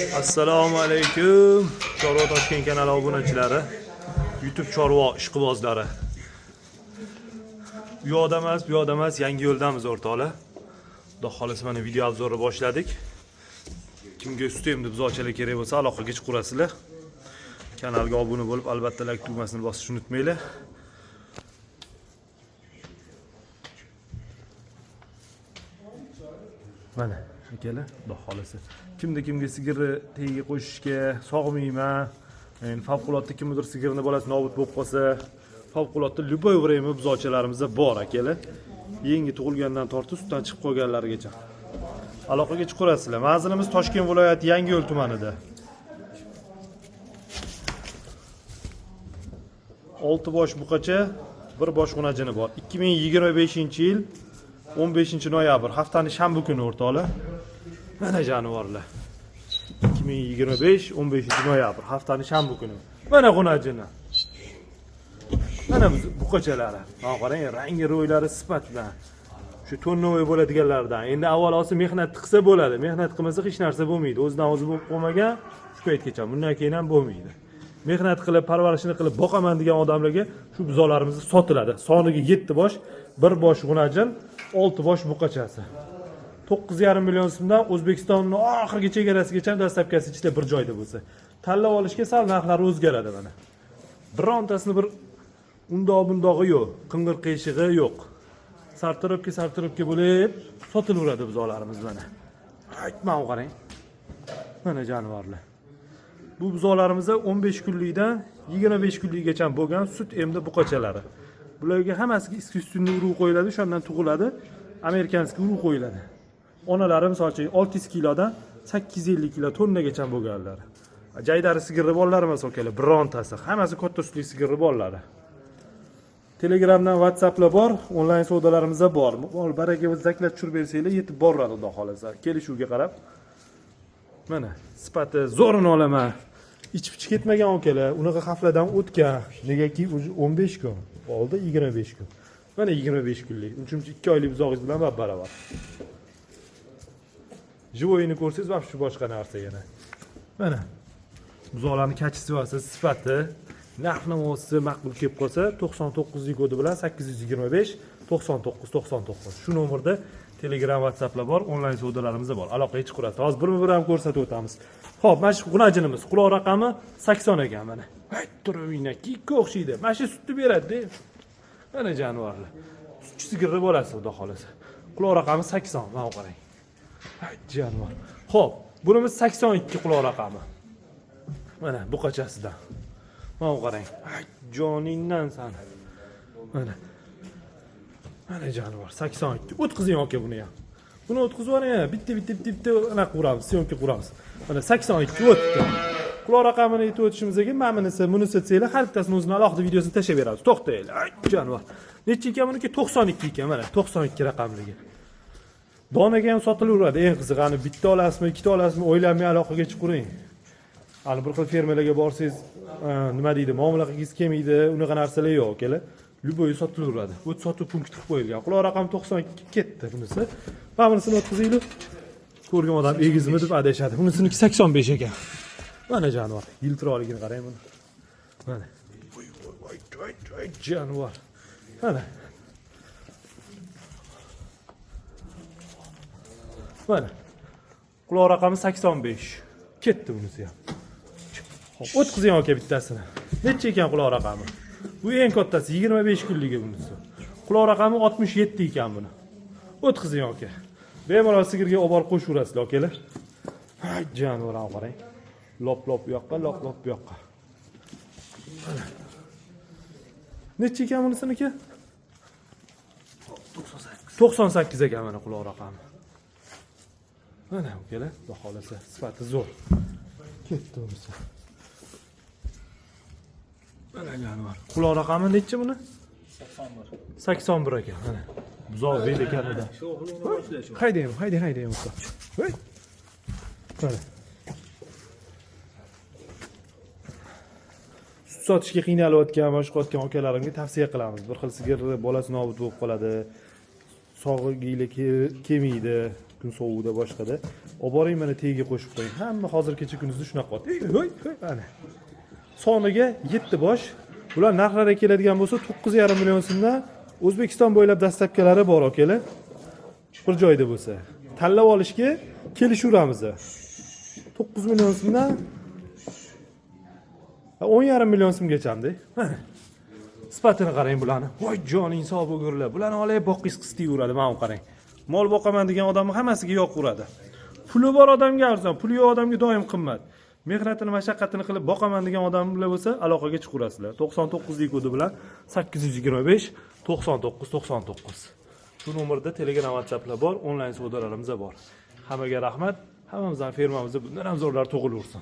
Assalomu alaykum. Chorva Toshkent kanali obunachilari, YouTube chorva ishqibozlari. Bu yoqda emas, yangi yo'ldamiz o'rtoqlar. Xudo xolisa mana video obzori boshladik. Kimga ustiymdi buzoqchalar kerak bo'lsa aloqaga chiqurasizlar. Kanalga obuna bo'lib, albatta like tugmasini bosishni unutmanglar. Mana akalar, xudo xolisa. Kimga sigirni tagiga qo'shishga sog'mayman. Endi favqulodda kimdir sigirni bolasi nobud bo'lib qolsa, favqulodda любой время buzoqchalarimizda bor akalar. Yangi tug'ilgandan tortib sutdan chiqib qolganlargacha. Aloqaga chiqurasizlar. Manzilimiz Toshkent viloyati Yangiyo'l tumanida. 6 bosh buqacha, 1 bosh xunajini bor. 2025-yil 15-noyabr haftaning shanba kuni o'rtoqlar. Mana jonivorlar. 2025 15-noyabr haftaning shanba kuni. Mana xunajini. Mana buqachalari. Ha qarang, rangi, ro'ylari sifat bilan. Shu tonnovoy bo'ladiganlardan. Endi avvalosi mehnat qilsa bo'ladi. Mehnat qilmasa hech narsa bo'lmaydi. O'zidan o'zi bo'lib qolmagan shu paytgacha. Bundan keyin ham bo'lmaydi. Mehnat qilib, parvarishini qilib boqaman degan odamlarga shu buzoqlarimiz sotiladi. Soniga 7 bosh, 1 bosh xunajin, 6 bosh buqachasi. 9,5 million so'mdan O'zbekistonning oxirgi chegarasigacha dastlabkasi ichida bir joyda bo'lsa, tanlab olishga sal narxlari o'zgaradi mana. Birontasini bir undoq-bundog'i yo'q, qing'ir qiyshig'i yo'q. Sartirobga bo'lib sotilaveradi buzoqlarimiz mana. Aytma qarang. Mana jonivorlar. Bu buzoqlarimizda 15 kunlikdan 25 kunlikgacha bo'lgan sut emdi buqachalari. Bularga hammasiga iskustuniy urug' qo'yiladi, shundan tug'iladi. Amerikanskiy urug' qo'yiladi. Onalari masalan 600 kilodan 850 kilo tonnagacha bo'lganlar. Jaydari sigirni bolalar emas okalar, birontasi. Hammasi katta sutli sigirni bolalari. Telegramdan, WhatsApplar bor, onlayn savdolarimiz bor. Mol baraka o'z zaklab tushirib bersanglar, yetib boradi xudo xolasa. Kelishuvga qarab. Mana sifati zo'rini olaman. Ichib ketmagan okalar, unaqa hafladan o'tgan. Negaki 15 kun, oldi 25 kun. Mana 25 kunlik. Uchinchi 2 oylik buzog'ingiz bilan baravar. Jivoyini ko'rsangiz, va shu boshqa narsa yana. Mana buzoqlarning kachisi va sifati, narx-navosi maqbul kelib qolsa, 99 lik kodi bilan 825 99. Shu nomerda Telegram, WhatsApplar bor, onlayn savdolarimiz bor. Aloqaga chiqurasiz. Hozir bir ham ko'rsatib o'tamiz. Xo'p, mana shu xunajinimiz, quloq raqami 80 ekan mana. Turibinglar, kikka o'xshaydi. Mana shu sutni beradi-da. Mana jonivorlar. Sutchi sigirni bolasi, xudo xolasa. Quloq raqami 80, mana qarang. Jonivor. Xo'p, bunimiz 82 quloq raqami. Mana buqachasidan. Mana qarang. Joningdan san. Mana jonivor 82. O'tkazing aka buni ham. Buni o'tkazib yuboring, bitta anaqa quramiz, syomka quramiz. Mana 82 o'tdi. Quloq raqamini aytib o'tishimizga mana bunisi desanglar, har bittasini o'zining alohida videosini tashlab beramiz. To'xtanglar. Jonivor. Necha ekan buniki? 92 ekan, mana 92 raqamligi. Donaga ham sotilaveradi. Eng qizig'ani bitta olasizmi, ikkita olasizmi, o'ylamay aloqaga chiqing. Hali bir xil fermalarga borsangiz, nima deydi, muomala qilgingiz kelmaydi, unaqa narsalar yo'q, akalar. Любой sotilaveradi. Bu sotuv punkti qilib qo'yilgan. Quloq raqam 92 ketdi bunisi. Va bunisini o'tkazinglar. Ko'rgan odam egizmi deb adashadi. Bunisiniki 85 ekan. Mana jonivor. Yiltiroligini qarang buni. Mana. Voy, jonivor. Mana. Mana. Quloq raqami 85. Ketdi bunisi ham. Xo'p, o'tkazing aka bittasini. Necha ekan quloq raqami? Bu eng kattasi 25 kunligi bunisi. Quloq raqami 67 ekan buni. O'tkazing aka. Bemalol sigirga olib borib qo'shaverasizlar akalar. Hay jonivorni qarang. Lop bu yoqqa, lop bu yoqqa. Necha ekan bunisiniki? 98 ekan mana quloq raqami. Mana akalar, xudo xolasa, sifati zo'r. Ketdi bunisi. Mana jonivor. Quloq raqami necha buni? 81. 81 ekan, mana. Buzoq bel ekanida. Haydang usta. Voy. Mana. Sut sotishga qiynalayotgan, boshqotgan akalarimga tavsiya qilamiz. Bir xil sigirni bolasi nobud bo'lib qoladi. Sog'lig'iga kelmaydi. kun sovuqda boshqada. Olib boring mana tegiga qo'shib qo'ying. Hamma hozir kecha kunduzda shunaqa qiladi. Hoy, mana. Soniga 7 bosh. Bular narxlariga keladigan bo'lsa 9,5 million so'mdan O'zbekiston bo'ylab dastlabkilari bor akalar. Bir joyda bo'lsa, tanlab olishga kelishaveramiz. 9 million so'mdan 10,5 million so'mgachamda. Mana. Sifatini qarang bularni. Voy joning sog' bo'lgurlar. Bularni olib boqis qistiyveradi, mana qarang. Mol boqaman degan odamni hammasiga yoqaveradi. Puli bor odamga arzon, puli yo'q odamga doim qimmat. Mehnatini, mashaqqatini qilib boqaman degan odamlar bo'lsa, aloqaga chiqaverasizlar. 99 lik kodi bilan 825 99 99. Shu nomerda Telegram, WhatsApplar bor, onlayn savdolarimiz bor. Hammaga rahmat. Hammamizdan firmamizda bundan ham zo'rlar tug'ilaversin.